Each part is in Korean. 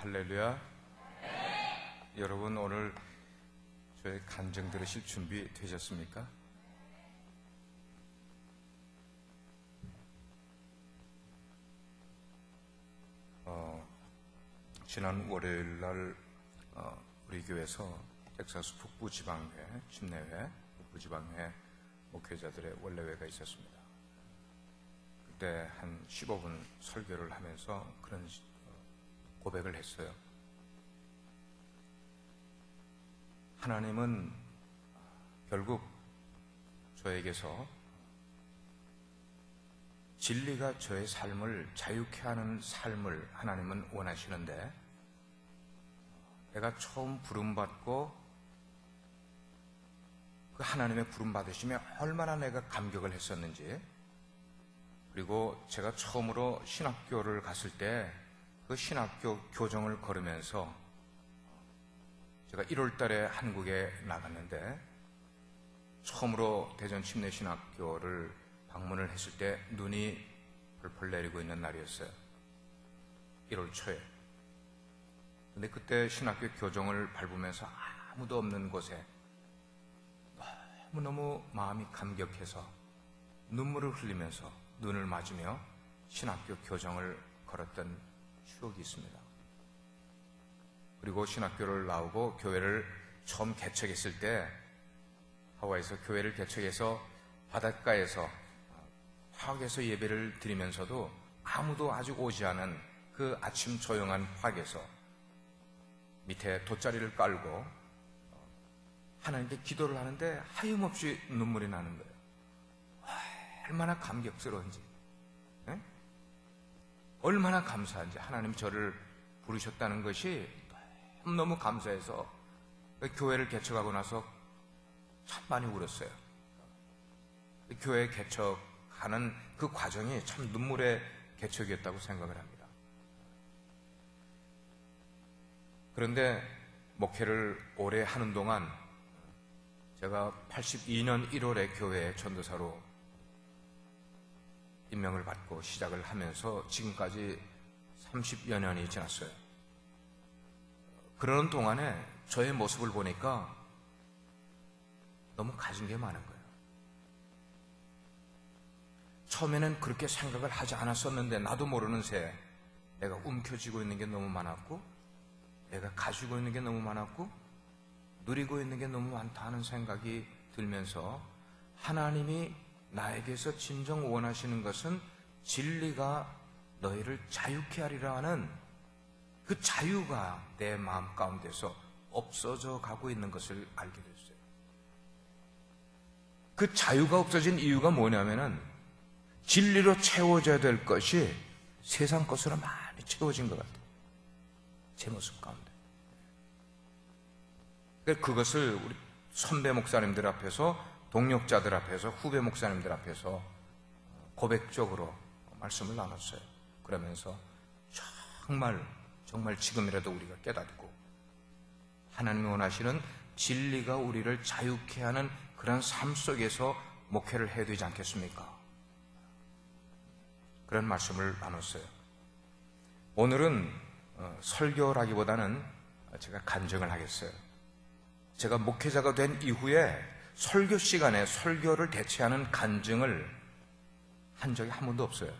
할렐루야. 여러분 오늘 저의 간증 들으실 준비 되셨습니까? 지난 월요일날 우리 교회에서 텍사스 북부지방회, 침례회, 북부지방회 목회자들의 원래회가 있었습니다. 그때 한 15분 설교를 하면서 그런 고백을 했어요. 하나님은 결국 저에게서 진리가 저의 삶을 자유케 하는 삶을 하나님은 원하시는데, 내가 처음 부름받고 그 하나님의 부름받으심에 얼마나 내가 감격을 했었는지, 그리고 제가 처음으로 신학교를 갔을 때 그 신학교 교정을 걸으면서 제가 1월 달에 한국에 나갔는데, 처음으로 대전 침례신학교를 방문을 했을 때 눈이 펄펄 내리고 있는 날이었어요. 1월 초에. 근데 그때 신학교 교정을 밟으면서 아무도 없는 곳에 너무너무 마음이 감격해서 눈물을 흘리면서 눈을 맞으며 신학교 교정을 걸었던 추억이 있습니다. 그리고 신학교를 나오고 교회를 처음 개척했을 때, 하와이에서 교회를 개척해서 바닷가에서 화학에서 예배를 드리면서도 아무도 아직 오지 않은 그 아침 조용한 화학에서 밑에 돗자리를 깔고 하나님께 기도를 하는데 하염없이 눈물이 나는 거예요. 얼마나 감격스러운지, 얼마나 감사한지. 하나님 저를 부르셨다는 것이 너무 감사해서 교회를 개척하고 나서 참 많이 울었어요. 교회 개척하는 그 과정이 참 눈물의 개척이었다고 생각을 합니다. 그런데 목회를 오래 하는 동안 제가 82년 1월에 교회 전도사로 임명을 받고 시작을 하면서 지금까지 30여 년이 지났어요. 그러는 동안에 저의 모습을 보니까 너무 가진 게 많은 거예요. 처음에는 그렇게 생각을 하지 않았었는데 나도 모르는 새 내가 움켜쥐고 있는 게 너무 많았고, 내가 가지고 있는 게 너무 많았고, 누리고 있는 게 너무 많다 하는 생각이 들면서, 하나님이 나에게서 진정 원하시는 것은 진리가 너희를 자유케 하리라 하는 그 자유가 내 마음 가운데서 없어져 가고 있는 것을 알게 됐어요. 그 자유가 없어진 이유가 뭐냐면은 진리로 채워져야 될 것이 세상 것으로 많이 채워진 것 같아요. 제 모습 가운데. 그것을 우리 선배 목사님들 앞에서, 동력자들 앞에서, 후배 목사님들 앞에서 고백적으로 말씀을 나눴어요. 그러면서 정말 지금이라도 우리가 깨닫고 하나님이 원하시는 진리가 우리를 자유케 하는 그런 삶 속에서 목회를 해야 되지 않겠습니까? 그런 말씀을 나눴어요. 오늘은 설교라기보다는 제가 간증을 하겠어요. 제가 목회자가 된 이후에 설교 시간에 설교를 대체하는 간증을 한 적이 한 번도 없어요.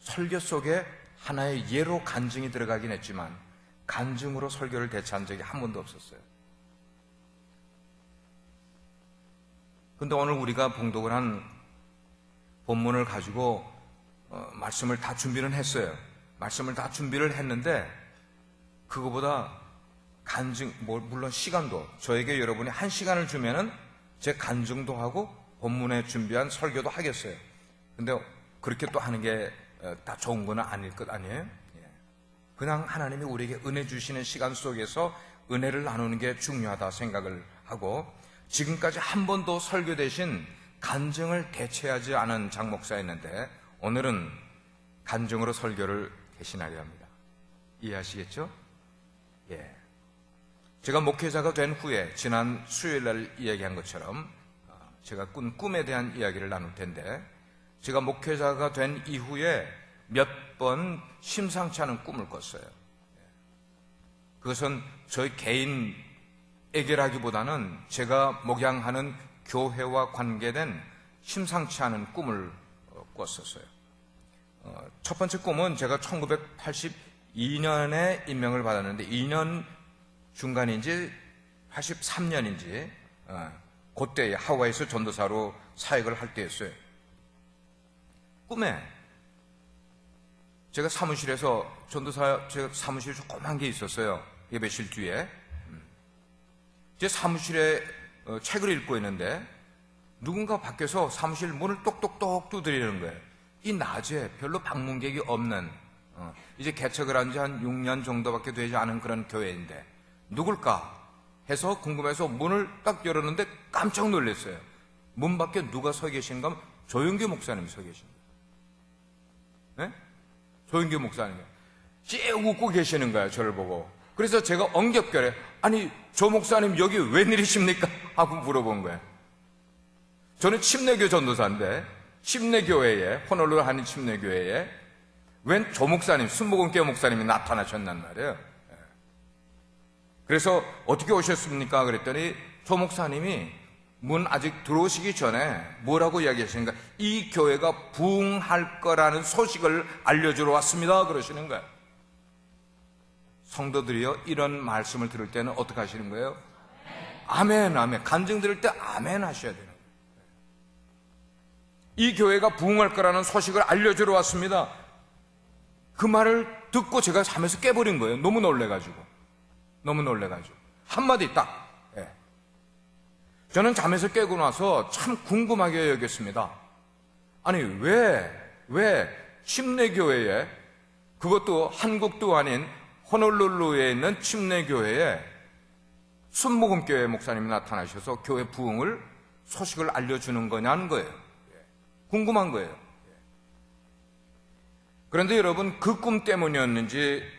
설교 속에 하나의 예로 간증이 들어가긴 했지만 간증으로 설교를 대체한 적이 한 번도 없었어요. 그런데 오늘 우리가 봉독을 한 본문을 가지고 말씀을 다 준비는 했어요. 말씀을 다 준비를 했는데, 그거보다 간증, 물론 시간도, 저에게 여러분이 1시간을 주면은 제 간증도 하고 본문에 준비한 설교도 하겠어요. 근데 그렇게 또 하는 게 다 좋은 건 아닐 것 아니에요? 그냥 하나님이 우리에게 은혜 주시는 시간 속에서 은혜를 나누는 게 중요하다 생각을 하고, 지금까지 한 번도 설교 대신 간증을 대체하지 않은 장 목사였는데 오늘은 간증으로 설교를 대신하려 합니다. 이해하시겠죠? 예. 제가 목회자가 된 후에 지난 수요일날 이야기한 것처럼 제가 꾼 꿈에 대한 이야기를 나눌 텐데, 제가 목회자가 된 이후에 몇 번 심상치 않은 꿈을 꿨어요. 그것은 저희 개인 애결하기보다는 제가 목양하는 교회와 관계된 심상치 않은 꿈을 꿨었어요. 첫 번째 꿈은 제가 1982년에 임명을 받았는데 2년 중간인지 83년인지 그때 하와이에서 전도사로 사역을 할 때였어요. 꿈에 제가 사무실에서 제가 사무실이 조그만 게 있었어요. 예배실 뒤에. 제 사무실에 책을 읽고 있는데 누군가 밖에서 사무실 문을 똑똑똑 두드리는 거예요. 이 낮에 별로 방문객이 없는 이제 개척을 한 지 한 6년 정도밖에 되지 않은 그런 교회인데 누굴까 해서 궁금해서 문을 딱 열었는데 깜짝 놀랐어요. 문 밖에 누가 서 계신가 하면 조영규 목사님이 서 계신 거예요. 네? 조영규 목사님 쭉 웃고 계시는 거예요. 저를 보고. 그래서 제가 엉겹결에 아니 조 목사님 여기 웬일이십니까? 하고 물어본 거예요. 저는 침례교 전도사인데 침례교회에 호놀룰루 한인 침례교회에 웬 조 목사님 순복음교회 목사님이 나타나셨단 말이에요. 그래서 어떻게 오셨습니까? 그랬더니 조 목사님이 문 아직 들어오시기 전에 뭐라고 이야기하시는가? 이 교회가 부흥할 거라는 소식을 알려주러 왔습니다. 그러시는 거예요. 성도들이요, 이런 말씀을 들을 때는 어떻게 하시는 거예요? 아멘, 아멘. 간증 들을 때 아멘 하셔야 되는 거예요. 이 교회가 부흥할 거라는 소식을 알려주러 왔습니다. 그 말을 듣고 제가 잠에서 깨버린 거예요. 너무 놀래가지고. 한마디 딱. 예. 저는 잠에서 깨고 나서 참 궁금하게 여겼습니다. 아니, 왜 침례교회에, 그것도 한국도 아닌 호놀룰루에 있는 침례교회에 순복음교회 목사님이 나타나셔서 교회 부흥을 소식을 알려주는 거냐는 거예요. 궁금한 거예요. 그런데 여러분, 그 꿈 때문이었는지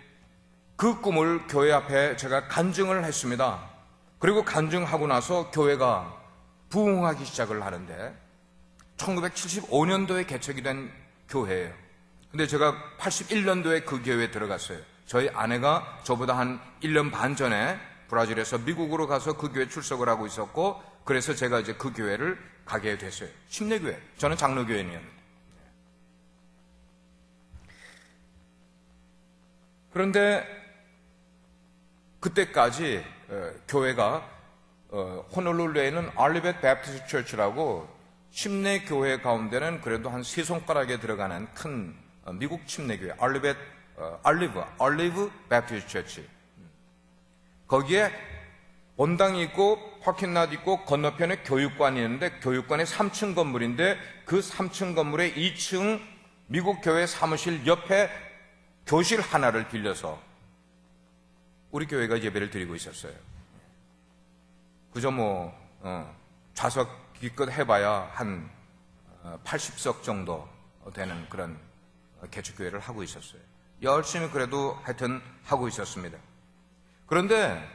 그 꿈을 교회 앞에 제가 간증을 했습니다. 그리고 간증하고 나서 교회가 부흥하기 시작을 하는데 1975년도에 개척이 된 교회예요. 근데 제가 81년도에 그 교회에 들어갔어요. 저희 아내가 저보다 한 1년 반 전에 브라질에서 미국으로 가서 그 교회 출석을 하고 있었고, 그래서 제가 이제 그 교회를 가게 됐어요. 침례교회. 저는 장로교회인이었는데. 그런데 그때까지 교회가 호놀룰루에 있는 알리벳 베프티스트 처치라고 침례교회 가운데는 그래도 한 세 손가락에 들어가는 큰 미국 침례교회 알리브 베프티스트 처치. 거기에 원당이 있고 파킹랏 있고 건너편에 교육관이 있는데 교육관의 3층 건물인데 그 3층 건물의 2층 미국 교회 사무실 옆에 교실 하나를 빌려서 우리 교회가 예배를 드리고 있었어요. 그저 좌석 기껏 해봐야 한 80석 정도 되는 그런 개척교회를 하고 있었어요. 열심히 그래도 하여튼 하고 있었습니다. 그런데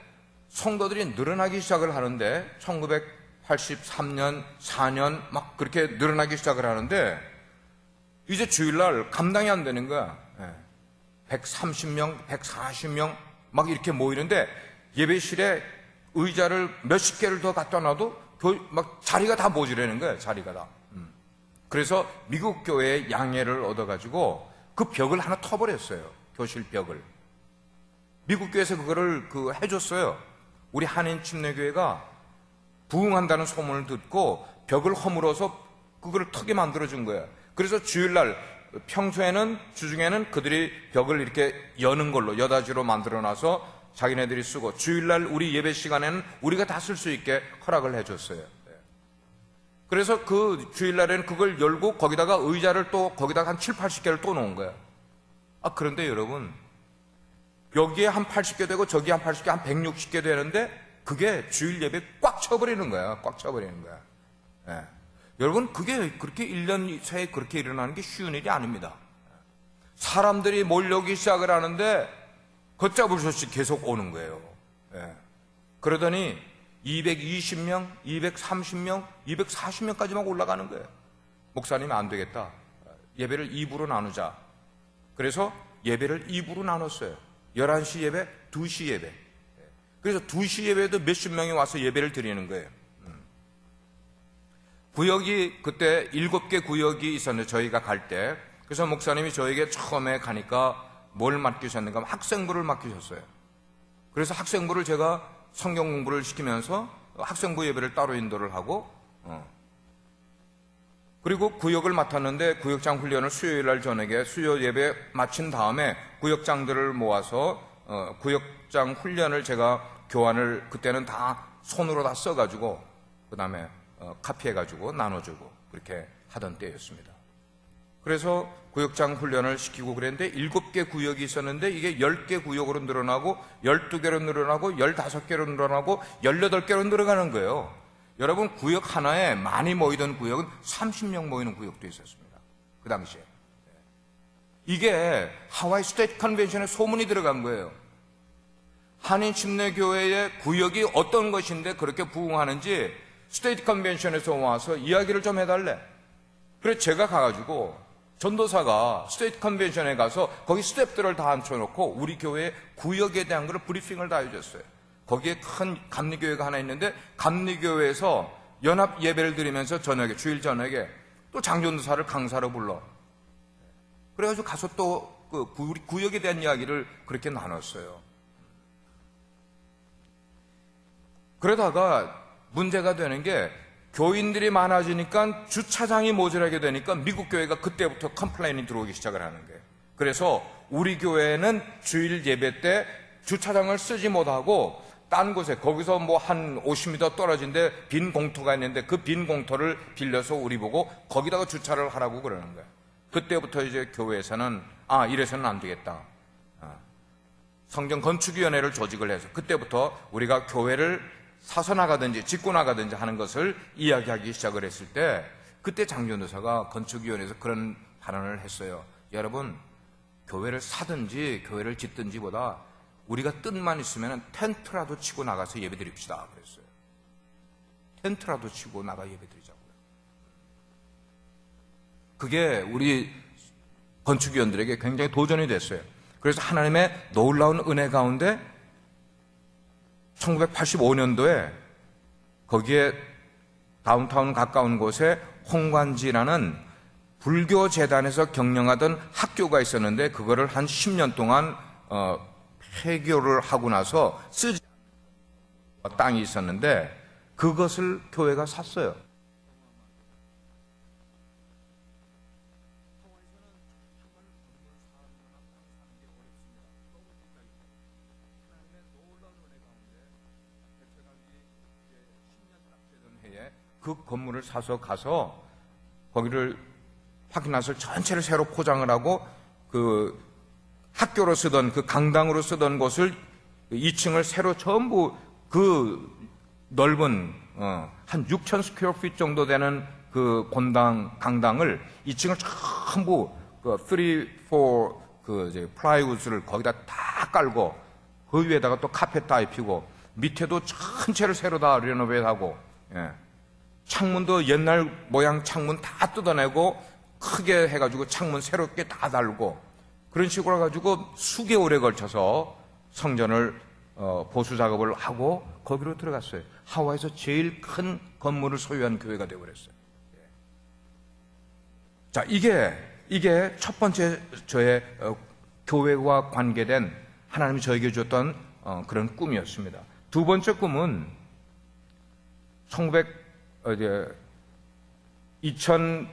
성도들이 늘어나기 시작을 하는데 1983년, 4년 막 그렇게 늘어나기 시작을 하는데 이제 주일날 감당이 안 되는 거야. 130명, 140명 막 이렇게 모이는데 예배실에 의자를 몇십 개를 더 갖다 놔도 막 자리가 다 모자라는 거예요. 자리가 다. 그래서 미국 교회의 양해를 얻어가지고 그 벽을 하나 터버렸어요. 교실 벽을. 미국 교회에서 그거를 해줬어요. 우리 한인 침례교회가 부흥한다는 소문을 듣고 벽을 허물어서 그거를 턱에 만들어준 거예요. 그래서 주일날 평소에는 주중에는 그들이 벽을 이렇게 여는 걸로 여닫이로 만들어놔서 자기네들이 쓰고 주일날 우리 예배 시간에는 우리가 다 쓸 수 있게 허락을 해줬어요. 그래서 그 주일날에는 그걸 열고 거기다가 의자를 또 거기다가 한 7, 80개를 또 놓은 거예요. 그런데 여러분, 여기에 한 80개 되고 저기에 한 80개, 한 160개 되는데 그게 주일 예배 꽉 쳐버리는 거야. 꽉 쳐버리는 거야. 예. 여러분, 그게 그렇게 1년 새에 그렇게 일어나는 게 쉬운 일이 아닙니다. 사람들이 몰려오기 시작을 하는데 걷잡을 수 없이 계속 오는 거예요. 예. 그러더니 220명, 230명, 240명까지만 올라가는 거예요. 목사님 안 되겠다. 예배를 2부로 나누자. 그래서 예배를 2부로 나눴어요. 11시 예배, 2시 예배. 그래서 2시 예배에도 몇십 명이 와서 예배를 드리는 거예요. 구역이 그때 7개 구역이 있었는데 저희가 갈 때, 그래서 목사님이 저에게 처음에 가니까 뭘 맡기셨는가 하면 학생부를 맡기셨어요. 그래서 학생부를 제가 성경 공부를 시키면서 학생부 예배를 따로 인도를 하고, 그리고 구역을 맡았는데 구역장 훈련을 수요일 날 저녁에 수요 예배 마친 다음에 구역장들을 모아서 구역장 훈련을 제가 교환을 그때는 다 손으로 다 써가지고 그 다음에 카피해가지고 나눠주고 그렇게 하던 때였습니다. 그래서 구역장 훈련을 시키고 그랬는데 7개 구역이 있었는데 이게 10개 구역으로 늘어나고 12개로 늘어나고 15개로 늘어나고 18개로 늘어가는 거예요. 여러분, 구역 하나에 많이 모이던 구역은 30명 모이는 구역도 있었습니다. 그 당시에. 이게 하와이 스테이트 컨벤션에 소문이 들어간 거예요. 한인 침례교회의 구역이 어떤 것인데 그렇게 부흥하는지 스테이트 컨벤션에서 와서 이야기를 좀 해달래. 그래서 제가 가가지고 전도사가 스테이트 컨벤션에 가서 거기 스태프들을 다 앉혀놓고 우리 교회 구역에 대한 걸 브리핑을 다 해줬어요. 거기에 큰 감리교회가 하나 있는데 감리교회에서 연합 예배를 드리면서 저녁에, 주일 저녁에 또 장전도사를 강사로 불러. 그래가지고 가서 또 우리 구역에 대한 이야기를 그렇게 나눴어요. 그러다가 문제가 되는 게 교인들이 많아지니까 주차장이 모자라게 되니까 미국 교회가 그때부터 컴플레인이 들어오기 시작을 하는 거예요. 그래서 우리 교회는 주일 예배 때 주차장을 쓰지 못하고 딴 곳에 거기서 뭐 한 50m 떨어진데 빈 공터가 있는데 그 빈 공터를 빌려서 우리 보고 거기다가 주차를 하라고 그러는 거예요. 그때부터 이제 교회에서는 이래서는 안 되겠다. 성전 건축위원회를 조직을 해서 그때부터 우리가 교회를 사서 나가든지 짓고 나가든지 하는 것을 이야기하기 시작을 했을 때 그때 장전도사가 건축위원회에서 그런 발언을 했어요. 여러분, 교회를 사든지 교회를 짓든지보다 우리가 뜻만 있으면 텐트라도 치고 나가서 예배 드립시다 그랬어요. 텐트라도 치고 나가 예배 드리자고요. 그게 우리 건축위원들에게 굉장히 도전이 됐어요. 그래서 하나님의 놀라운 은혜 가운데 1985년도에 거기에 다운타운 가까운 곳에 홍관지라는 불교 재단에서 경영하던 학교가 있었는데 그거를 한 10년 동안 폐교를 하고 나서 쓰지 않는 땅이 있었는데 그것을 교회가 샀어요. 그 건물을 사서 가서 거기를 파킹라스를 전체를 새로 포장을 하고 그 학교로 쓰던 그 강당으로 쓰던 곳을 2층을 새로 전부 그 넓은 한 6,000 스퀘어 피트 정도 되는 그 본당 강당을 2층을 전부 그 3, 4 그 이제 플라이우드를 거기다 다 깔고 그 위에다가 또 카펫 다 입히고 밑에도 전체를 새로 다 리노베이트하고 창문도 옛날 모양 창문 다 뜯어내고 크게 해가지고 창문 새롭게 다 달고 그런 식으로 해가지고 수개월에 걸쳐서 성전을 보수 작업을 하고 거기로 들어갔어요. 하와이에서 제일 큰 건물을 소유한 교회가 되어버렸어요. 자, 이게 첫 번째 저의 교회와 관계된 하나님이 저에게 주었던 그런 꿈이었습니다. 두 번째 꿈은 2008년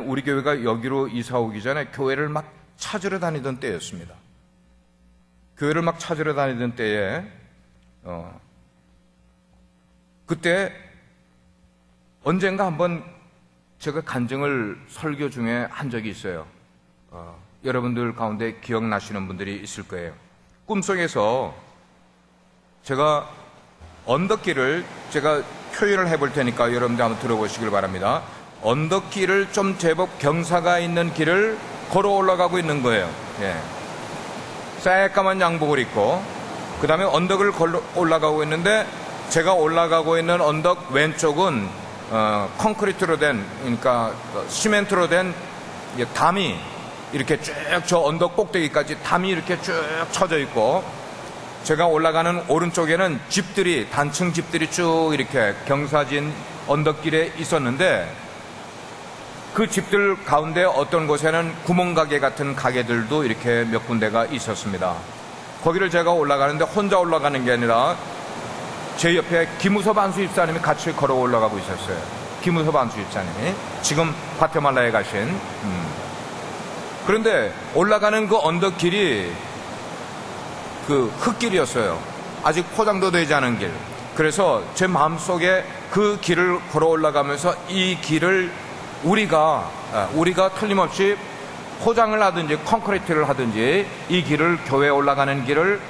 우리 교회가 여기로 이사 오기 전에 교회를 막 찾으러 다니던 때였습니다. 교회를 막 찾으러 다니던 때에 그때 언젠가 한번 제가 간증을 설교 중에 한 적이 있어요. 여러분들 가운데 기억나시는 분들이 있을 거예요. 꿈속에서 제가 언덕길을 제가 표현을 해볼 테니까 여러분들 한번 들어보시길 바랍니다. 언덕길을 좀 제법 경사가 있는 길을 걸어 올라가고 있는 거예요. 새까만 양복을 입고 그 다음에 언덕을 올라가고 있는데 제가 올라가고 있는 언덕 왼쪽은 콘크리트로 된, 그러니까 시멘트로 된 담이 이렇게 쭉 저 언덕 꼭대기까지 담이 이렇게 쭉 쳐져 있고 제가 올라가는 오른쪽에는 집들이, 단층 집들이 쭉 이렇게 경사진 언덕길에 있었는데, 그 집들 가운데 어떤 곳에는 구멍가게 같은 가게들도 이렇게 몇 군데가 있었습니다. 거기를 제가 올라가는데 혼자 올라가는 게 아니라 제 옆에 김우섭 안수 집사님이 같이 걸어 올라가고 있었어요. 김우섭 안수 집사님이 지금 과테말라에 가신. 그런데 올라가는 그 언덕길이 그 흙길이었어요. 아직 포장도 되지 않은 길. 그래서 제 마음속에 그 길을 걸어 올라가면서 이 길을 우리가 틀림없이 포장을 하든지 콘크리트를 하든지 이 길을, 교회에 올라가는 길을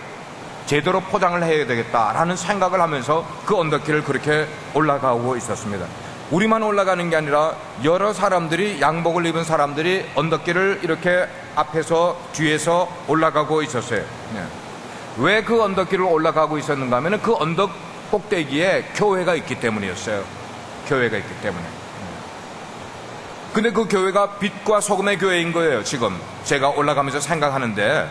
제대로 포장을 해야 되겠다라는 생각을 하면서 그 언덕길을 그렇게 올라가고 있었습니다. 우리만 올라가는 게 아니라 여러 사람들이, 양복을 입은 사람들이 언덕길을 이렇게 앞에서 뒤에서 올라가고 있었어요. 왜 그 언덕길을 올라가고 있었는가 하면 그 언덕 꼭대기에 교회가 있기 때문이었어요. 교회가 있기 때문에. 근데 그 교회가 빛과 소금의 교회인 거예요. 지금 제가 올라가면서 생각하는데,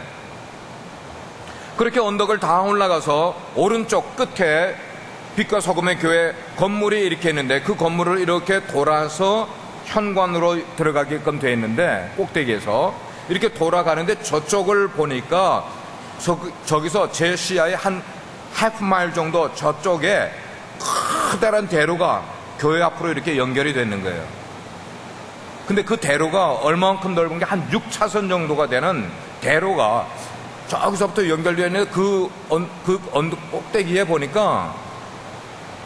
그렇게 언덕을 다 올라가서 오른쪽 끝에 빛과 소금의 교회 건물이 이렇게 있는데, 그 건물을 이렇게 돌아서 현관으로 들어가게끔 되어 있는데, 꼭대기에서 이렇게 돌아가는데 저쪽을 보니까 저기서 제 시야에 한 하프 마일 정도 저쪽에 커다란 대로가 교회 앞으로 이렇게 연결이 되는 거예요. 근데 그 대로가 얼마만큼 넓은 게 한 6차선 정도가 되는 대로가 저기서부터 연결되어 있는 그 언덕 꼭대기에 보니까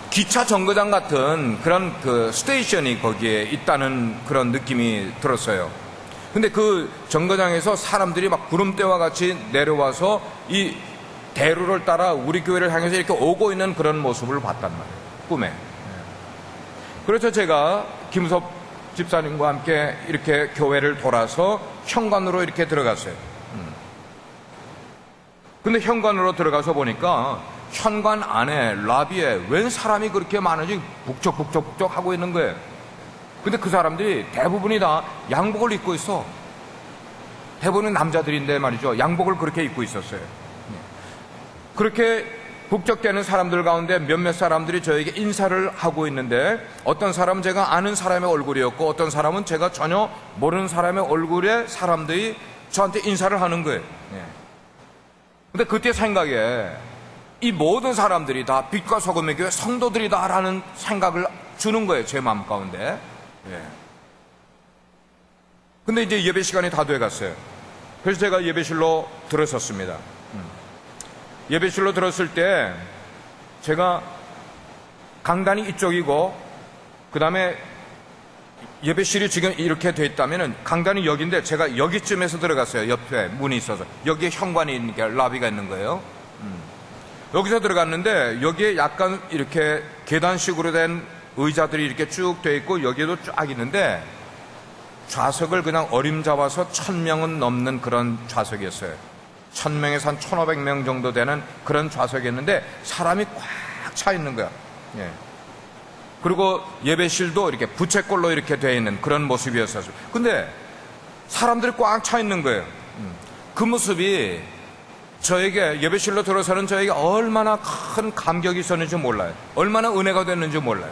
기차 정거장 같은 그런 그 스테이션이 거기에 있다는 그런 느낌이 들었어요. 근데 그 정거장에서 사람들이 막 구름대와 같이 내려와서 이 대로를 따라 우리 교회를 향해서 이렇게 오고 있는 그런 모습을 봤단 말이에요. 꿈에. 그래서 제가 김우섭 집사님과 함께 이렇게 교회를 돌아서 현관으로 이렇게 들어갔어요. 근데 현관으로 들어가서 보니까 현관 안에 라비에 웬 사람이 그렇게 많은지 북적북적 하고 있는 거예요. 근데 그 사람들이 대부분이 다 양복을 입고 있어. 대부분은 남자들인데 말이죠. 양복을 그렇게 입고 있었어요. 그렇게 북적대는 사람들 가운데 몇몇 사람들이 저에게 인사를 하고 있는데, 어떤 사람은 제가 아는 사람의 얼굴이었고 어떤 사람은 제가 전혀 모르는 사람의 얼굴에 사람들이 저한테 인사를 하는 거예요. 근데 그때 생각에 이 모든 사람들이 다 빛과 소금의 교회 성도들이다라는 생각을 주는 거예요. 제 마음 가운데. 근데 이제 예배 시간이 다 돼갔어요. 그래서 제가 예배실로 들어섰습니다. 예배실로 들었을 때 제가 강단이 이쪽이고, 그 다음에 예배실이 지금 이렇게 돼 있다면 강단이 여기인데 제가 여기쯤에서 들어갔어요. 옆에 문이 있어서. 여기에 현관이 있는 게 라비가 있는 거예요. 여기서 들어갔는데 여기에 약간 이렇게 계단식으로 된 의자들이 이렇게 쭉 돼 있고 여기에도 쫙 있는데, 좌석을 그냥 어림잡아서 1000명은 넘는 그런 좌석이었어요. 1000명에서 한 1500명 정도 되는 그런 좌석이었는데 사람이 꽉 차 있는 거야. 그리고 예배실도 이렇게 부채꼴로 이렇게 되어 있는 그런 모습이었어요. 근데 사람들이 꽉 차 있는 거예요. 그 모습이 저에게, 예배실로 들어서는 저에게 얼마나 큰 감격이 있었는지 몰라요. 얼마나 은혜가 됐는지 몰라요.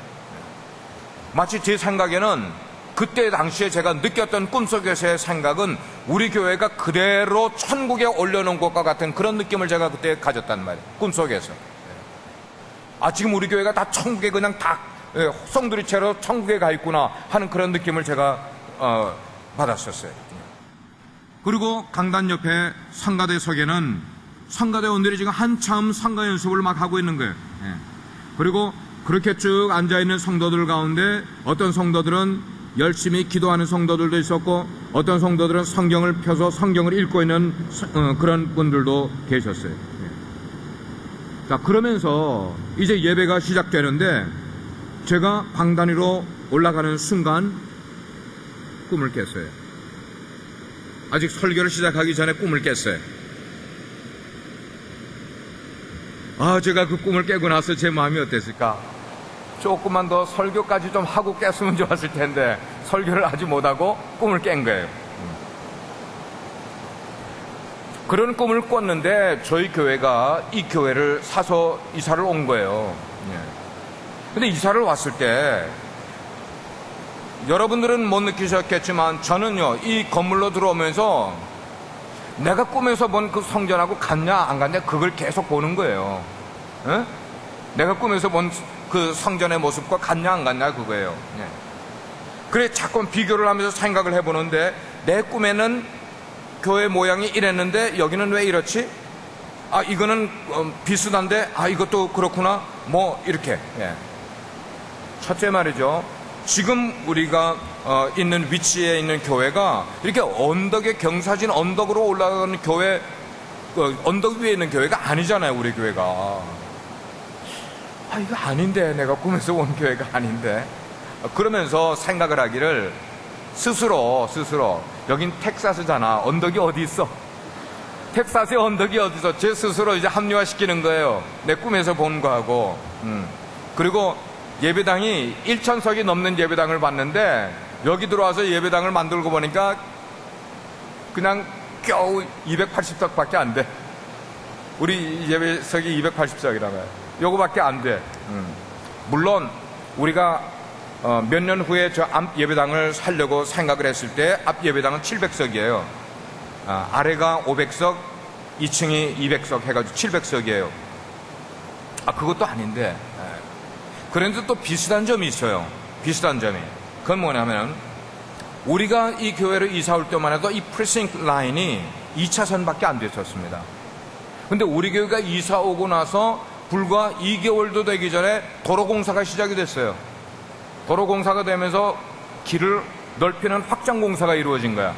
마치 제 생각에는 그때 당시에 제가 느꼈던 꿈속에서의 생각은 우리 교회가 그대로 천국에 올려놓은 것과 같은 그런 느낌을 제가 그때 가졌단 말이에요. 꿈속에서. 지금 우리 교회가 다 천국에 그냥 다 송두리째로 천국에 가 있구나 하는 그런 느낌을 제가 받았었어요. 그리고 강단 옆에 성가대석에는 성가대원들이 지금 한참 성가 연습을 막 하고 있는 거예요. 그리고 그렇게 쭉 앉아있는 성도들 가운데 어떤 성도들은 열심히 기도하는 성도들도 있었고, 어떤 성도들은 성경을 펴서 성경을 읽고 있는 그런 분들도 계셨어요. 자, 그러면서 이제 예배가 시작되는데 제가 강단 위로 올라가는 순간 꿈을 깼어요. 아직 설교를 시작하기 전에 꿈을 깼어요. 제가 그 꿈을 깨고 나서 제 마음이 어땠을까? 조금만 더 설교까지 좀 하고 깼으면 좋았을 텐데 설교를 하지 못하고 꿈을 깬 거예요. 그런 꿈을 꿨는데 저희 교회가 이 교회를 사서 이사를 온 거예요. 근데 이사를 왔을 때 여러분들은 못 느끼셨겠지만 저는요, 이 건물로 들어오면서 내가 꿈에서 본 그 성전하고 같냐 안 같냐 그걸 계속 보는 거예요. 내가 꿈에서 본 그 성전의 모습과 같냐 안 같냐 그거예요. 그래 자꾸 비교를 하면서 생각을 해보는데 내 꿈에는 교회 모양이 이랬는데 여기는 왜 이렇지? 아 이거는 비슷한데 아 이것도 그렇구나 뭐 이렇게. 첫째 말이죠, 지금 우리가 있는 위치에 있는 교회가 이렇게 언덕에 경사진 언덕으로 올라가는 교회, 언덕 위에 있는 교회가 아니잖아요. 우리 교회가 아 이거 아닌데, 내가 꿈에서 온 교회가 아닌데, 그러면서 생각을 하기를 스스로 여긴 텍사스잖아, 언덕이 어디 있어? 텍사스의 언덕이 어디 있어? 제 스스로 이제 합리화시키는 거예요. 내 꿈에서 본 거하고. 그리고 예배당이 1,000석이 넘는 예배당을 봤는데 여기 들어와서 예배당을 만들고 보니까 그냥 겨우 280석밖에 안 돼. 우리 예배석이 280석이라고요. 요거밖에 안 돼. 물론 우리가 몇 년 후에 저 앞 예배당을 살려고 생각을 했을 때 앞 예배당은 700석이에요. 아래가 500석, 2층이 200석 해가지고 700석이에요. 그것도 아닌데. 그런데 또 비슷한 점이 있어요. 비슷한 점이. 그건 뭐냐면 우리가 이 교회를 이사 올 때만 해도 이 프리싱크 라인이 2차선밖에 안 됐었습니다. 근데 우리 교회가 이사 오고 나서 불과 2개월도 되기 전에 도로공사가 시작이 됐어요. 도로공사가 되면서 길을 넓히는 확장공사가 이루어진 거야.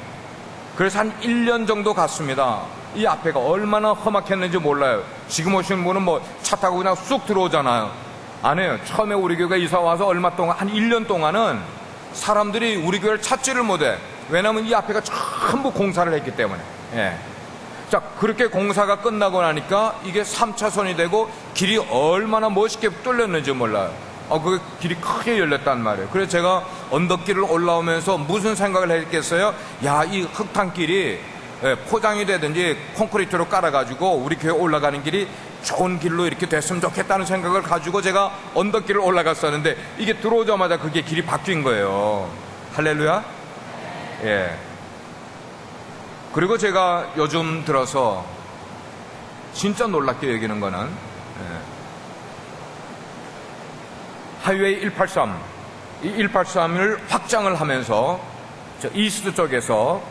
그래서 한 1년 정도 갔습니다. 이 앞에가 얼마나 험악했는지 몰라요. 지금 오시는 분은 뭐 차 타고 그냥 쑥 들어오잖아요. 안 해요. 처음에 우리 교회가 이사 와서 얼마 동안, 한 1년 동안은 사람들이 우리 교회를 찾지를 못해. 왜냐하면 이 앞에가 전부 공사를 했기 때문에. 자, 그렇게 공사가 끝나고 나니까 이게 3차선이 되고 길이 얼마나 멋있게 뚫렸는지 몰라요. 그 길이 크게 열렸단 말이에요. 그래서 제가 언덕길을 올라오면서 무슨 생각을 했겠어요? 야, 이 흙탕길이 포장이 되든지 콘크리트로 깔아가지고 우리 교회 올라가는 길이 좋은 길로 이렇게 됐으면 좋겠다는 생각을 가지고 제가 언덕길을 올라갔었는데 이게 들어오자마자 그게 길이 바뀐 거예요. 할렐루야? 그리고 제가 요즘 들어서 진짜 놀랍게 여기는 거는 하이웨이 183, 이 183을 확장을 하면서 저 이스트 쪽에서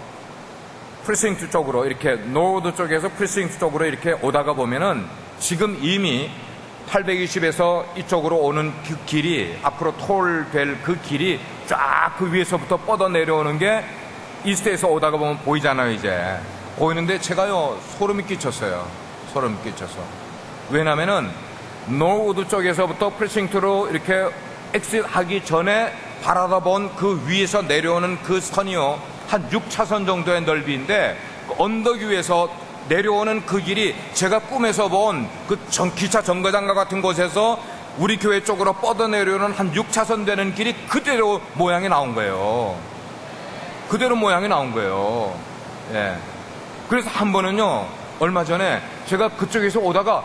프리싱트 쪽으로 이렇게 노드 쪽에서 프리싱트 쪽으로 이렇게 오다가 보면은 지금 이미 820에서 이쪽으로 오는 그 길이, 앞으로 톨 될 그 길이 쫙 그 위에서부터 뻗어 내려오는 게 이스트에서 오다가 보면 보이잖아요. 이제 보이는데 제가요 소름이 끼쳤어요. 소름이 끼쳐서. 왜냐면은 노우드 쪽에서부터 프리싱트로 이렇게 엑sit 하기 전에 바라다본 그 위에서 내려오는 그 선이요 한 6차선 정도의 넓이인데 그 언덕 위에서 내려오는 그 길이 제가 꿈에서 본 그 기차 정거장과 같은 곳에서 우리 교회 쪽으로 뻗어 내려오는 한 6차선 되는 길이 그대로 모양이 나온 거예요. 그대로 모양이 나온 거예요. 그래서 한 번은요, 얼마 전에 제가 그쪽에서 오다가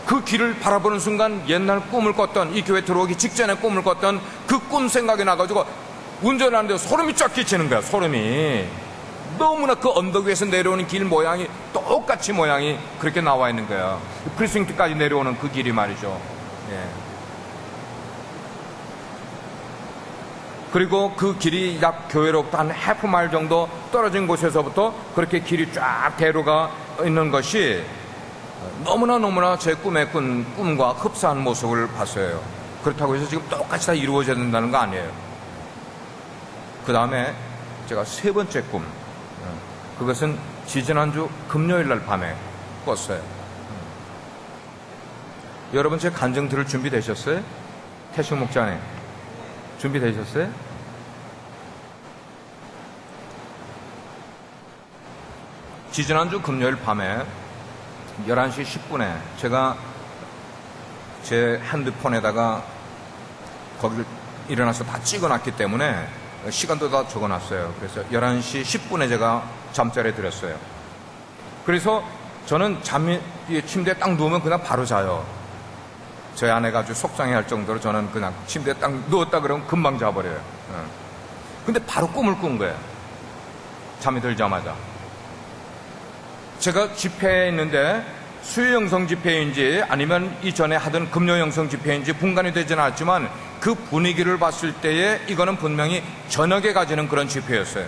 그 길을 바라보는 순간 옛날 꿈을 꿨던, 이 교회 들어오기 직전에 꿈을 꿨던 그 꿈 생각이 나가지고 운전을 하는데 소름이 쫙 끼치는 거야. 소름이. 너무나 그 언덕 위에서 내려오는 길 모양이 똑같이 모양이 그렇게 나와 있는 거야. 프리싱트까지 내려오는 그 길이 말이죠. 그리고 그 길이 약 교회로부터 한 해프 마일 정도 떨어진 곳에서부터 그렇게 길이 쫙 대로가 있는 것이 너무나 제 꿈의 꿈과 흡사한 모습을 봤어요. 그렇다고 해서 지금 똑같이 다 이루어져야 된다는 거 아니에요. 그 다음에 제가 세 번째 꿈, 그것은 지지난주 금요일 날 밤에 꿨어요. 여러분 제 간증 들을 준비 되셨어요? 태식 목자님 준비되셨어요? 지지난주 금요일 밤에 11시 10분에 제가 제 핸드폰에다가 거기를 일어나서 다 찍어놨기 때문에 시간도 다 적어놨어요. 그래서 11시 10분에 제가 잠자리에 들었어요. 그래서 저는 침대에 딱 누우면 그냥 바로 자요. 저희 아내가 아주 속상해 할 정도로 저는 그냥 침대에 딱 누웠다 그러면 금방 자버려요. 근데 바로 꿈을 꾼 거예요. 잠이 들자마자. 제가 집회에 있는데 수요영성 집회인지 아니면 이전에 하던 금요영성 집회인지 분간이 되지는 않았지만 그 분위기를 봤을 때에 이거는 분명히 저녁에 가지는 그런 집회였어요.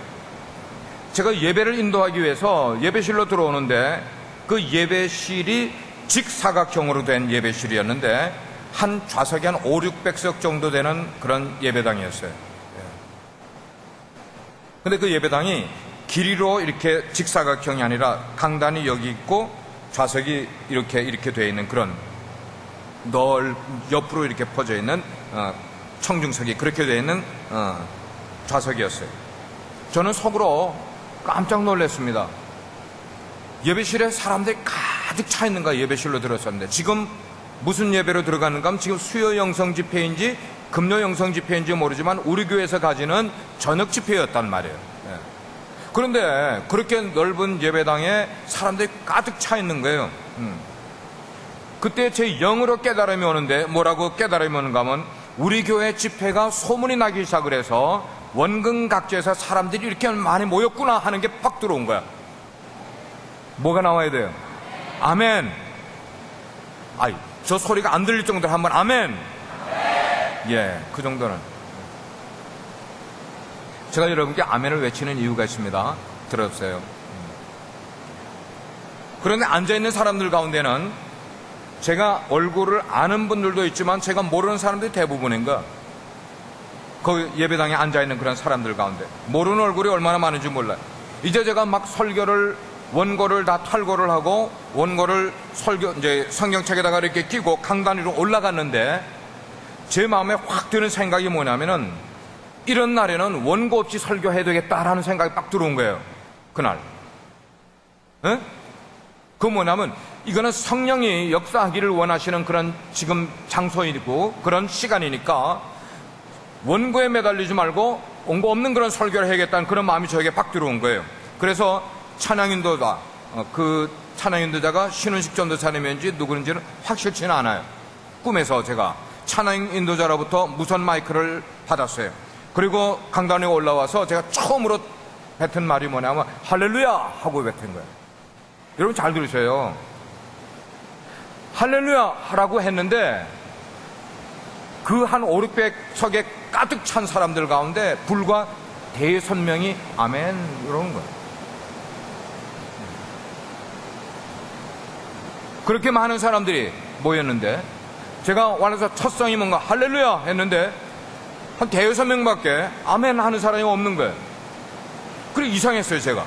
제가 예배를 인도하기 위해서 예배실로 들어오는데 그 예배실이 직사각형으로 된 예배실이었는데 한 좌석이 한 5, 600석 정도 되는 그런 예배당이었어요. 근데 그 예배당이 길이로 이렇게 직사각형이 아니라 강단이 여기 있고 좌석이 이렇게 되어 있는 그런 옆으로 이렇게 퍼져 있는 청중석이 그렇게 되어 있는 좌석이었어요. 저는 속으로 깜짝 놀랐습니다. 예배실에 사람들이 가득 차 있는가 예배실로 들었었는데 지금 무슨 예배로 들어가는가 하면 지금 수요 영성 집회인지 금요 영성 집회인지 모르지만 우리 교회에서 가지는 저녁 집회였단 말이에요. 그런데 그렇게 넓은 예배당에 사람들이 가득 차 있는 거예요. 그때 제 영으로 깨달음이 오는데 뭐라고 깨달음이 오는가 하면 우리 교회 집회가 소문이 나기 시작을 해서 원근 각지에서 사람들이 이렇게 많이 모였구나 하는 게 팍 들어온 거야. 뭐가 나와야 돼요? 아멘. 아이, 저 소리가 안 들릴 정도로 한번 아멘. 예, 그 정도는. 제가 여러분께 아멘을 외치는 이유가 있습니다. 들었어요. 그런데 앉아있는 사람들 가운데는 제가 얼굴을 아는 분들도 있지만 제가 모르는 사람들이 대부분인 거야. 그 예배당에 앉아있는 그런 사람들 가운데 모르는 얼굴이 얼마나 많은지 몰라요. 이제 제가 막 원고를 다 탈고를 하고 원고를 이제 성경책에다가 이렇게 끼고 강단 위로 올라갔는데 제 마음에 확 드는 생각이 뭐냐면은 이런 날에는 원고 없이 설교해야 되겠다라는 생각이 딱 들어온 거예요. 그날. 에? 그 뭐냐면 이거는 성령이 역사하기를 원하시는 그런 지금 장소이고 그런 시간이니까 원고에 매달리지 말고 원고 없는 그런 설교를 해야겠다는 그런 마음이 저에게 팍 들어온 거예요. 그래서 찬양인도자, 그 찬양인도자가 신은식 전도사님인지 누구인지는 확실치는 않아요. 꿈에서 제가 찬양인도자로부터 무선 마이크를 받았어요. 그리고 강단에 올라와서 제가 처음으로 뱉은 말이 뭐냐면 할렐루야 하고 뱉은 거예요. 여러분 잘 들으세요. 할렐루야 하라고 했는데 그 한 5, 600석에 가득 찬 사람들 가운데 불과 대여섯 명이 아멘 이러는 거예요. 그렇게 많은 사람들이 모였는데 제가 와서 첫 성이 뭔가 할렐루야 했는데 한 대여섯 명밖에 아멘 하는 사람이 없는 거예요. 그래 이상했어요. 제가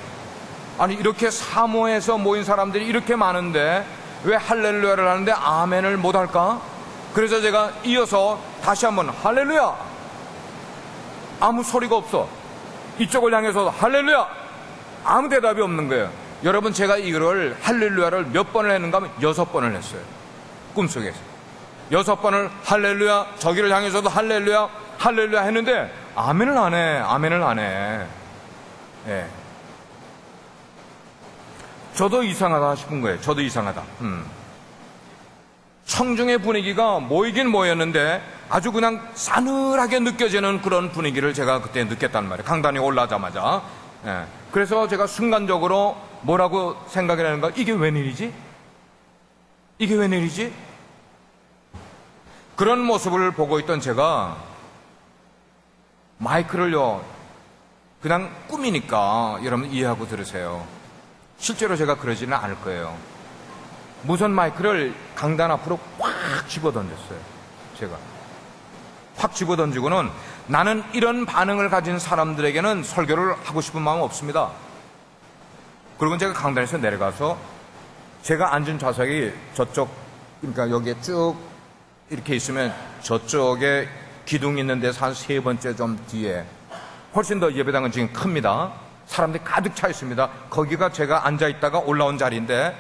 아니 이렇게 사모해서 모인 사람들이 이렇게 많은데 왜 할렐루야를 하는데 아멘을 못할까? 그래서 제가 이어서 다시 한번 할렐루야. 아무 소리가 없어. 이쪽을 향해서 할렐루야. 아무 대답이 없는 거예요. 여러분 제가 이거를 할렐루야를 몇 번을 했는가 하면 6번을 했어요. 꿈속에서 6번을 할렐루야. 저기를 향해서도 할렐루야 할렐루야 했는데 아멘을 안 해. 아멘을 안 해. 예. 저도 이상하다 싶은 거예요. 저도 이상하다. 청중의 분위기가 모이긴 모였는데 아주 그냥 싸늘하게 느껴지는 그런 분위기를 제가 그때 느꼈단 말이에요. 강단에 올라자마자. 예. 그래서 제가 순간적으로 뭐라고 생각을 하는가? 이게 웬일이지? 이게 웬일이지? 그런 모습을 보고 있던 제가 마이크를요 그냥 꿈이니까 여러분 이해하고 들으세요. 실제로 제가 그러지는 않을 거예요. 무선 마이크를 강단 앞으로 확 집어던졌어요. 제가 확 집어던지고는 나는 이런 반응을 가진 사람들에게는 설교를 하고 싶은 마음 없습니다. 그리고 제가 강단에서 내려가서 제가 앉은 좌석이 저쪽, 그러니까 여기에 쭉 이렇게 있으면 저쪽에 기둥이 있는 데서 한 3번째 좀 뒤에 훨씬 더 예배당은 지금 큽니다. 사람들이 가득 차 있습니다. 거기가 제가 앉아있다가 올라온 자리인데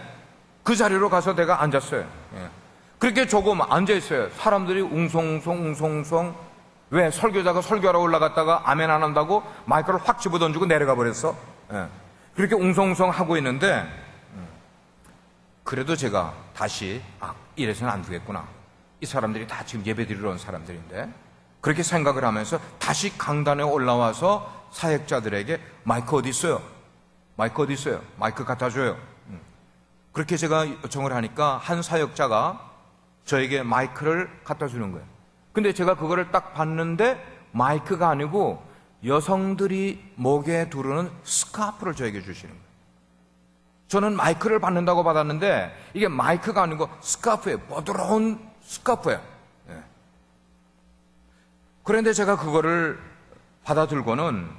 그 자리로 가서 내가 앉았어요. 예. 그렇게 조금 앉아있어요. 사람들이 웅성웅성 왜 설교자가 설교하러 올라갔다가 아멘 안 한다고 마이크를 확 집어던지고 내려가 버렸어. 예. 그렇게 웅성웅성 하고 있는데 그래도 제가 다시 이래서는 안 되겠구나. 이 사람들이 다 지금 예배 드리러 온 사람들인데, 그렇게 생각을 하면서 다시 강단에 올라와서 사역자들에게 마이크 어디 있어요? 마이크 어디 있어요? 마이크 갖다 줘요. 그렇게 제가 요청을 하니까 한 사역자가 저에게 마이크를 갖다 주는 거예요. 근데 제가 그거를 딱 봤는데 마이크가 아니고 여성들이 목에 두르는 스카프를 저에게 주시는 거예요. 저는 마이크를 받는다고 받았는데 이게 마이크가 아니고 스카프예요. 부드러운 스카프예요. 예. 그런데 제가 그거를 받아 들고는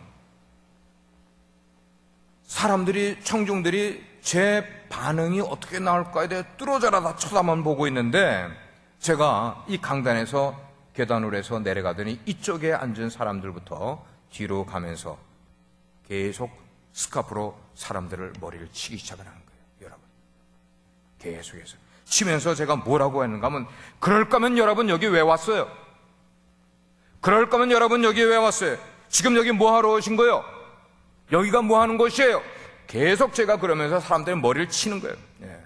사람들이, 청중들이 제 반응이 어떻게 나올까에 대해 뚫어져라 다 쳐다만 보고 있는데, 제가 이 강단에서 계단으로 해서 내려가더니 이쪽에 앉은 사람들부터 뒤로 가면서 계속 스카프로 사람들을 머리를 치기 시작을 하는 거예요. 여러분, 계속해서 치면서 제가 뭐라고 했는가 하면, 그럴 거면 여러분 여기 왜 왔어요? 그럴 거면 여러분 여기 왜 왔어요? 지금 여기 뭐 하러 오신 거예요? 여기가 뭐 하는 곳이에요? 계속 제가 그러면서 사람들의 머리를 치는 거예요. 예.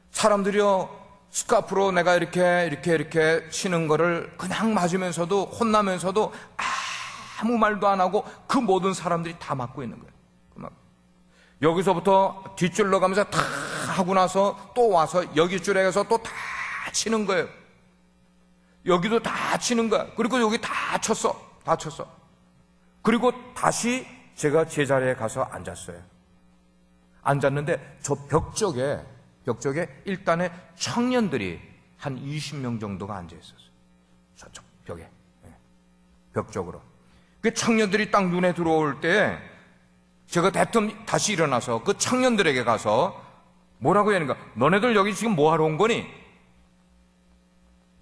사람들이요, 스카프로 내가 이렇게 치는 거를 그냥 맞으면서도, 혼나면서도 아무 말도 안 하고 그 모든 사람들이 다 맞고 있는 거예요. 여기서부터 뒷줄로 가면서 다 하고 나서 또 와서 여기 줄에 가서 또 다 치는 거예요. 여기도 다 치는 거야. 그리고 여기 다 쳤어. 다 쳤어. 그리고 다시 제가 제자리에 가서 앉았어요. 앉았는데 저 벽 쪽에 일단에 청년들이 한 20명 정도가 앉아 있었어요. 저쪽 벽에. 벽 쪽으로. 그 청년들이 딱 눈에 들어올 때 제가 대뜸 다시 일어나서 그 청년들에게 가서 뭐라고 해야 하는가? 너네들 여기 지금 뭐 하러 온 거니?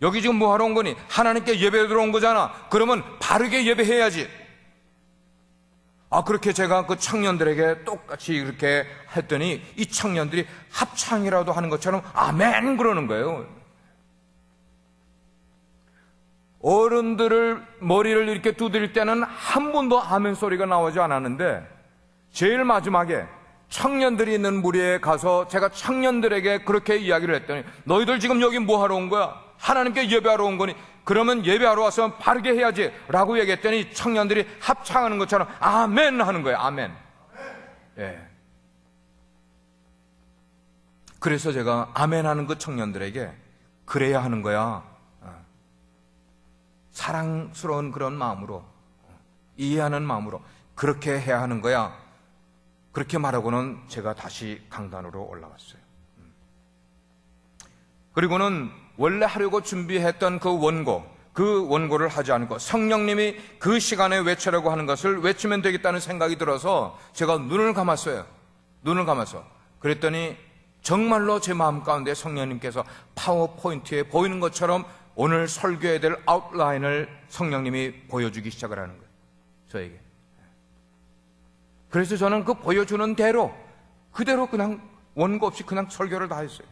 여기 지금 뭐 하러 온 거니? 하나님께 예배 들어온 거잖아. 그러면 바르게 예배해야지. 그렇게 제가 그 청년들에게 똑같이 이렇게 했더니 이 청년들이 합창이라도 하는 것처럼 아멘 그러는 거예요. 어른들을 머리를 이렇게 두드릴 때는 한 번도 아멘 소리가 나오지 않았는데, 제일 마지막에 청년들이 있는 무리에 가서 제가 청년들에게 그렇게 이야기를 했더니, 너희들 지금 여기 뭐 하러 온 거야? 하나님께 예배하러 온 거니? 그러면 예배하러 와서 바르게 해야지 라고 얘기했더니 청년들이 합창하는 것처럼 아멘 하는 거예요. 아멘. 예. 그래서 제가 아멘 하는 그 청년들에게 그래야 하는 거야. 사랑스러운 그런 마음으로, 이해하는 마음으로 그렇게 해야 하는 거야. 그렇게 말하고는 제가 다시 강단으로 올라갔어요. 그리고는 원래 하려고 준비했던 그 원고를 하지 않고 성령님이 그 시간에 외치라고 하는 것을 외치면 되겠다는 생각이 들어서 제가 눈을 감았어요. 눈을 감아서. 그랬더니 정말로 제 마음 가운데 성령님께서 파워포인트에 보이는 것처럼 오늘 설교해야 될 아웃라인을 성령님이 보여주기 시작을 하는 거예요. 저에게. 그래서 저는 그 보여주는 대로 그대로 그냥 원고 없이 그냥 설교를 다 했어요.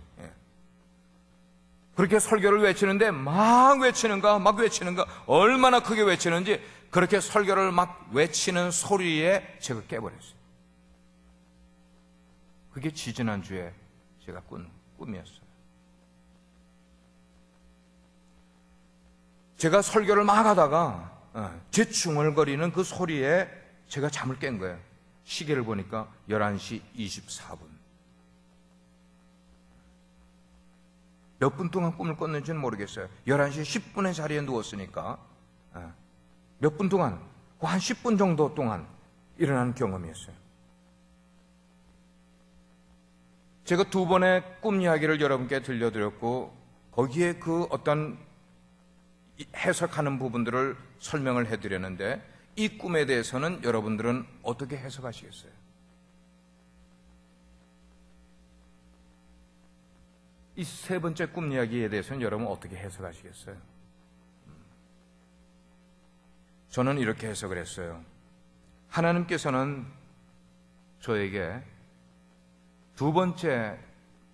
그렇게 설교를 외치는데 막 외치는가 얼마나 크게 외치는지, 그렇게 설교를 막 외치는 소리에 제가 깨버렸어요. 그게 지지난주에 제가 꾼 꿈이었어요. 제가 설교를 막 하다가 제 중얼거리는 그 소리에 제가 잠을 깬 거예요. 시계를 보니까 11시 24분. 몇 분 동안 꿈을 꿨는지는 모르겠어요. 11시 10분의 자리에 누웠으니까 몇 분 동안, 한 10분 정도 동안 일어난 경험이었어요. 제가 2번의 꿈 이야기를 여러분께 들려드렸고, 거기에 그 어떤 해석하는 부분들을 설명을 해드렸는데, 이 꿈에 대해서는 여러분들은 어떻게 해석하시겠어요? 이 3번째 꿈 이야기에 대해서는 여러분 어떻게 해석하시겠어요? 저는 이렇게 해석을 했어요. 하나님께서는 저에게 2번째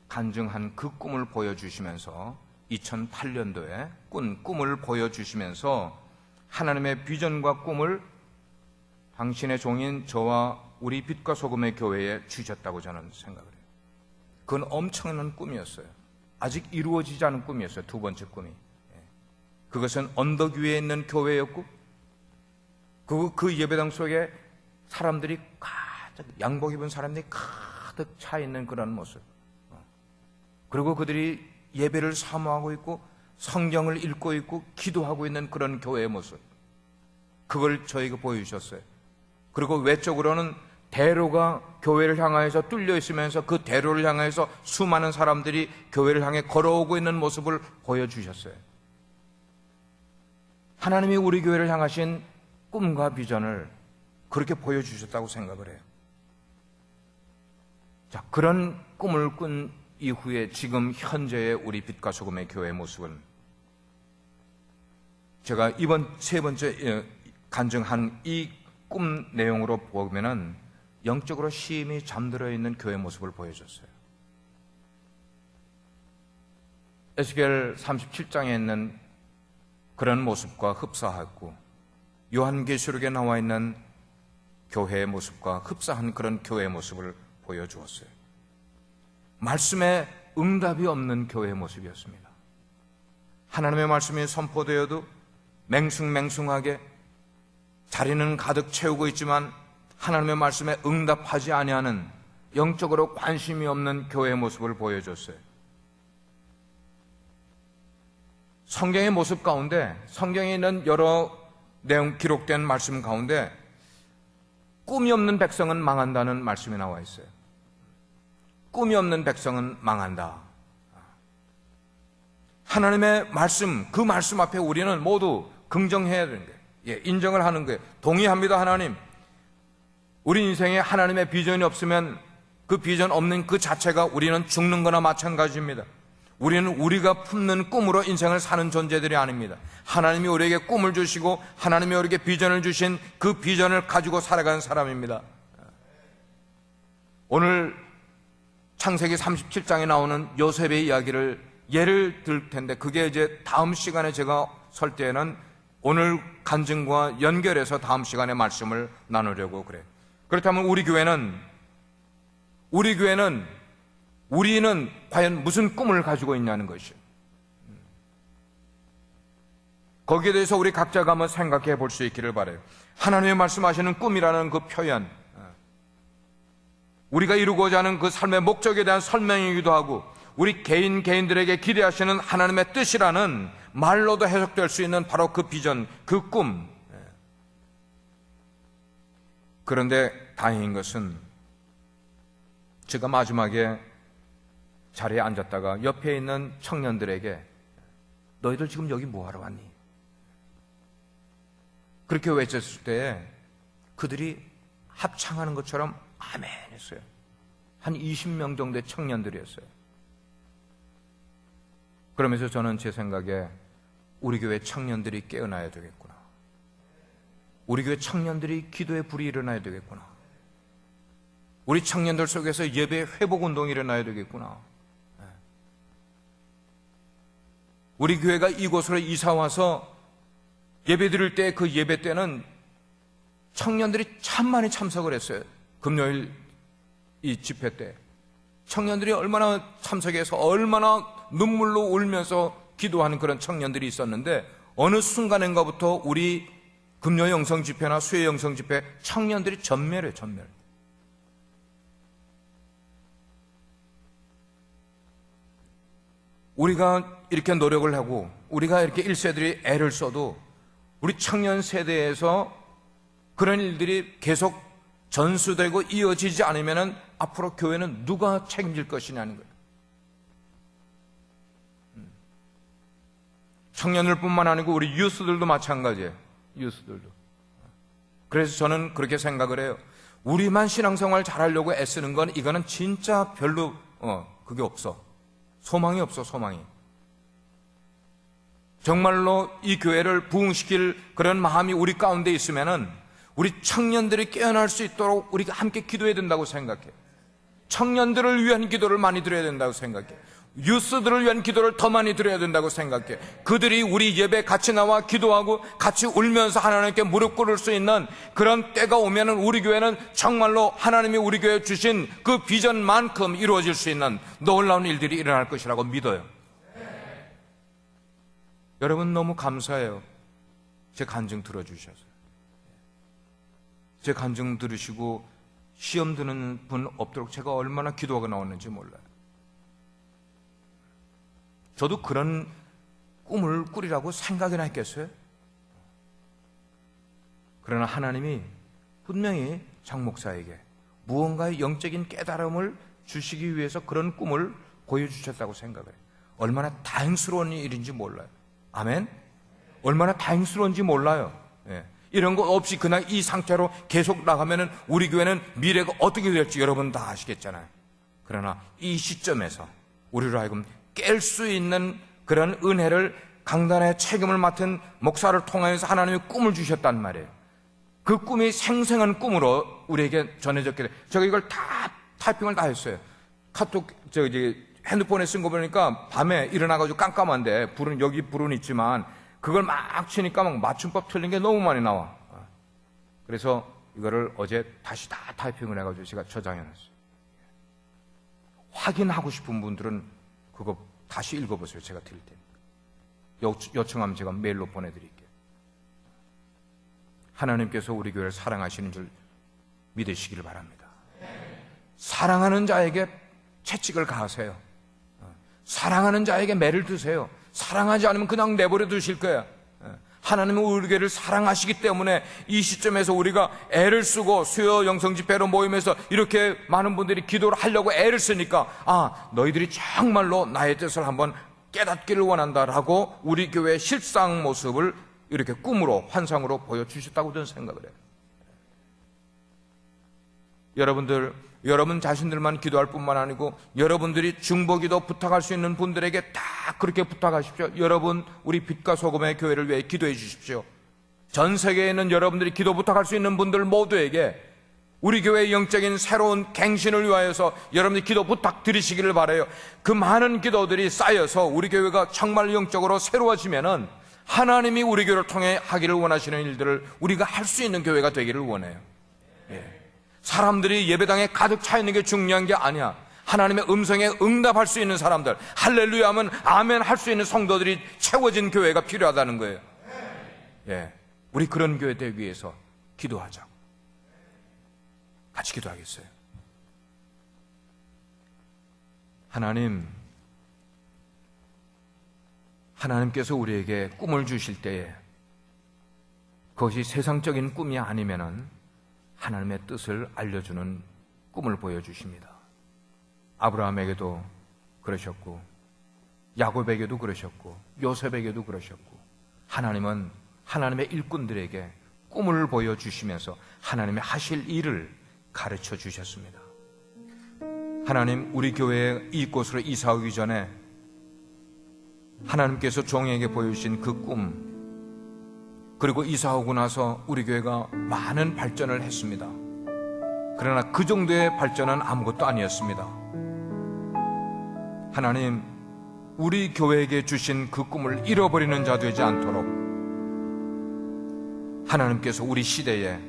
간증한 그 꿈을 보여주시면서 2008년도에 꾼 꿈을 보여주시면서 하나님의 비전과 꿈을 당신의 종인 저와 우리 빛과 소금의 교회에 주셨다고 저는 생각을 해요. 그건 엄청난 꿈이었어요. 아직 이루어지지 않은 꿈이었어요. 두 번째 꿈이. 그것은 언덕 위에 있는 교회였고, 그 예배당 속에 사람들이 가득, 양복 입은 사람들이 가득 차 있는 그런 모습. 그리고 그들이 예배를 사모하고 있고 성경을 읽고 있고 기도하고 있는 그런 교회의 모습. 그걸 저희가 보여주셨어요. 그리고 외적으로는 대로가 교회를 향하여서 뚫려 있으면서 그 대로를 향해서 수많은 사람들이 교회를 향해 걸어오고 있는 모습을 보여주셨어요. 하나님이 우리 교회를 향하신 꿈과 비전을 그렇게 보여주셨다고 생각을 해요. 자, 그런 꿈을 꾼 이후에 지금 현재의 우리 빛과 소금의 교회의 모습은, 제가 이번 세 번째 간증한 이 꿈 내용으로 보면은 영적으로 심히 잠들어 있는 교회 모습을 보여줬어요. 에스겔 37장에 있는 그런 모습과 흡사하고 요한계시록에 나와 있는 교회의 모습과 흡사한 그런 교회의 모습을 보여주었어요. 말씀에 응답이 없는 교회의 모습이었습니다. 하나님의 말씀이 선포되어도 맹숭맹숭하게 자리는 가득 채우고 있지만 하나님의 말씀에 응답하지 아니하는, 영적으로 관심이 없는 교회의 모습을 보여줬어요. 성경의 모습 가운데, 성경에 있는 여러 내용 기록된 말씀 가운데 꿈이 없는 백성은 망한다는 말씀이 나와 있어요. 꿈이 없는 백성은 망한다. 하나님의 말씀, 그 말씀 앞에 우리는 모두 긍정해야 되는 거예요. 인정을 하는 거예요. 동의합니다. 하나님, 우리 인생에 하나님의 비전이 없으면 그 비전 없는 그 자체가 우리는 죽는 거나 마찬가지입니다. 우리는 우리가 품는 꿈으로 인생을 사는 존재들이 아닙니다. 하나님이 우리에게 꿈을 주시고 하나님이 우리에게 비전을 주신 그 비전을 가지고 살아가는 사람입니다. 오늘 창세기 37장에 나오는 요셉의 이야기를 예를 들 텐데, 그게 이제 다음 시간에 제가 설 때에는 오늘 간증과 연결해서 다음 시간에 말씀을 나누려고 그래요. 그렇다면 우리는 과연 무슨 꿈을 가지고 있냐는 것이에요. 거기에 대해서 우리 각자가 한번 생각해 볼 수 있기를 바라요. 하나님의 말씀하시는 꿈이라는 그 표현, 우리가 이루고자 하는 그 삶의 목적에 대한 설명이기도 하고, 우리 개인들에게 기대하시는 하나님의 뜻이라는 말로도 해석될 수 있는 바로 그 비전, 그 꿈. 그런데 다행인 것은 제가 마지막에 자리에 앉았다가 옆에 있는 청년들에게 너희들 지금 여기 뭐하러 왔니? 그렇게 외쳤을 때 그들이 합창하는 것처럼 아멘 했어요. 한 20명 정도의 청년들이었어요. 그러면서 저는 제 생각에 우리 교회 청년들이 깨어나야 되겠구나. 우리 교회 청년들이 기도의 불이 일어나야 되겠구나. 우리 청년들 속에서 예배 회복 운동이 일어나야 되겠구나. 우리 교회가 이곳으로 이사 와서 예배 드릴 때, 그 예배 때는 청년들이 참 많이 참석을 했어요. 금요일 이 집회 때 청년들이 얼마나 참석해서 얼마나 눈물로 울면서 기도하는 그런 청년들이 있었는데, 어느 순간인가부터 우리 금요 영성 집회나 수요 영성 집회 청년들이 전멸해요. 전멸. 우리가 이렇게 노력을 하고 우리가 이렇게 1세들이 애를 써도 우리 청년 세대에서 그런 일들이 계속 전수되고 이어지지 않으면 앞으로 교회는 누가 책임질 것이냐는 거예요. 청년들 뿐만 아니고 우리 유스들도 마찬가지예요. 유스들도. 그래서 저는 그렇게 생각을 해요. 우리만 신앙생활 잘하려고 애쓰는 건 이거는 진짜 별로 그게 없어. 소망이 없어. 소망이. 정말로 이 교회를 부흥시킬 그런 마음이 우리 가운데 있으면은 우리 청년들이 깨어날 수 있도록 우리가 함께 기도해야 된다고 생각해요. 청년들을 위한 기도를 많이 드려야 된다고 생각해요. 유스들을 위한 기도를 더 많이 드려야 된다고 생각해. 그들이 우리 예배 같이 나와 기도하고 같이 울면서 하나님께 무릎 꿇을 수 있는 그런 때가 오면은 우리 교회는 정말로 하나님이 우리 교회에 주신 그 비전만큼 이루어질 수 있는 놀라운 일들이 일어날 것이라고 믿어요. 여러분 너무 감사해요. 제 간증 들어주셔서. 제 간증 들으시고 시험 드는 분 없도록 제가 얼마나 기도가 나왔는지 몰라요. 저도 그런 꿈을 꾸리라고 생각이나 했겠어요? 그러나 하나님이 분명히 장 목사에게 무언가의 영적인 깨달음을 주시기 위해서 그런 꿈을 보여주셨다고 생각을 해요. 얼마나 다행스러운 일인지 몰라요. 아멘? 얼마나 다행스러운지 몰라요. 예. 이런 거 없이 그냥 이 상태로 계속 나가면은 우리 교회는 미래가 어떻게 될지 여러분 다 아시겠잖아요. 그러나 이 시점에서 우리로 하여금 깰 수 있는 그런 은혜를 강단의 책임을 맡은 목사를 통해서 하나님이 꿈을 주셨단 말이에요. 그 꿈이 생생한 꿈으로 우리에게 전해졌게 돼요. 제가 이걸 다 타이핑을 다 했어요. 카톡 핸드폰에 쓴 거 보니까 밤에 일어나가지고 깜깜한데 여기 불은 있지만 그걸 막 치니까 막 맞춤법 틀린 게 너무 많이 나와. 그래서 이거를 어제 다시 다 타이핑을 해가지고 제가 저장해놨어요. 확인하고 싶은 분들은 그거 다시 읽어보세요. 제가 드릴 테니까. 요청하면 제가 메일로 보내드릴게요. 하나님께서 우리 교회를 사랑하시는 줄 믿으시길 바랍니다. 사랑하는 자에게 채찍을 가하세요. 사랑하는 자에게 매를 드세요. 사랑하지 않으면 그냥 내버려 두실 거예요. 하나님은 우리 교회를 사랑하시기 때문에 이 시점에서 우리가 애를 쓰고 수요 영성 집회로 모임에서 이렇게 많은 분들이 기도를 하려고 애를 쓰니까 너희들이 정말로 나의 뜻을 한번 깨닫기를 원한다라고 우리 교회의 실상 모습을 이렇게 꿈으로 환상으로 보여주셨다고 저는 생각을 해요. 여러분 자신들만 기도할 뿐만 아니고 여러분들이 중보기도 부탁할 수 있는 분들에게 다 그렇게 부탁하십시오. 여러분 우리 빛과 소금의 교회를 위해 기도해 주십시오. 전 세계에 있는 여러분들이 기도 부탁할 수 있는 분들 모두에게 우리 교회의 영적인 새로운 갱신을 위하여서 여러분들이 기도 부탁드리시기를 바라요. 그 많은 기도들이 쌓여서 우리 교회가 정말 영적으로 새로워지면은 하나님이 우리 교회를 통해 하기를 원하시는 일들을 우리가 할 수 있는 교회가 되기를 원해요. 사람들이 예배당에 가득 차 있는 게 중요한 게 아니야. 하나님의 음성에 응답할 수 있는 사람들, 할렐루야 하면 아멘 할 수 있는 성도들이 채워진 교회가 필요하다는 거예요. 우리 그런 교회 되기 위해서 기도하자. 같이 기도하겠어요. 하나님께서 우리에게 꿈을 주실 때에 그것이 세상적인 꿈이 아니면은 하나님의 뜻을 알려주는 꿈을 보여주십니다. 아브라함에게도 그러셨고 야곱에게도 그러셨고 요셉에게도 그러셨고 하나님은 하나님의 일꾼들에게 꿈을 보여주시면서 하나님의 하실 일을 가르쳐 주셨습니다. 하나님 우리 교회에 이곳으로 이사 오기 전에 하나님께서 종에게 보여주신 그 꿈 그리고 이사 오고 나서 우리 교회가 많은 발전을 했습니다. 그러나 그 정도의 발전은 아무것도 아니었습니다. 하나님, 우리 교회에게 주신 그 꿈을 잃어버리는 자 되지 않도록 하나님께서 우리 시대에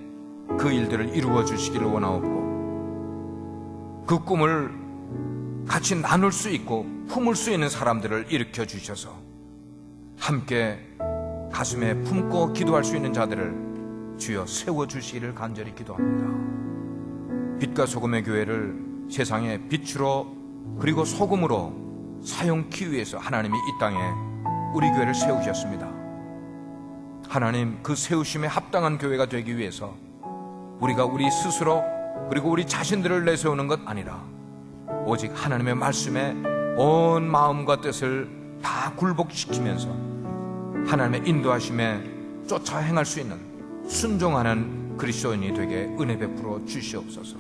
그 일들을 이루어 주시기를 원하옵고 그 꿈을 같이 나눌 수 있고 품을 수 있는 사람들을 일으켜 주셔서 함께 가슴에 품고 기도할 수 있는 자들을 주여 세워주시기를 간절히 기도합니다. 빛과 소금의 교회를 세상의 빛으로 그리고 소금으로 사용하기 위해서 하나님이 이 땅에 우리 교회를 세우셨습니다. 하나님 그 세우심에 합당한 교회가 되기 위해서 우리가 우리 스스로 그리고 우리 자신들을 내세우는 것 아니라 오직 하나님의 말씀에 온 마음과 뜻을 다 굴복시키면서 하나님의 인도하심에 쫓아 행할 수 있는 순종하는 그리스도인이 되게 은혜 베풀어 주시옵소서.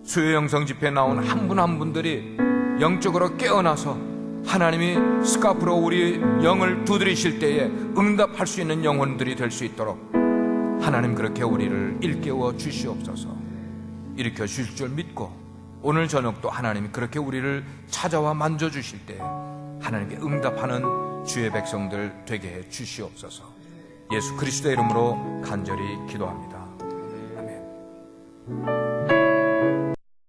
수요 영성 집회에 나온 한 분 한 분들이 영적으로 깨어나서 하나님이 스카프로 우리 영을 두드리실 때에 응답할 수 있는 영혼들이 될 수 있도록 하나님 그렇게 우리를 일깨워 주시옵소서. 일으켜 주실 줄 믿고 오늘 저녁도 하나님이 그렇게 우리를 찾아와 만져주실 때 하나님께 응답하는 주의 백성들 되게 해 주시옵소서. 예수 그리스도의 이름으로 간절히 기도합니다. 아멘.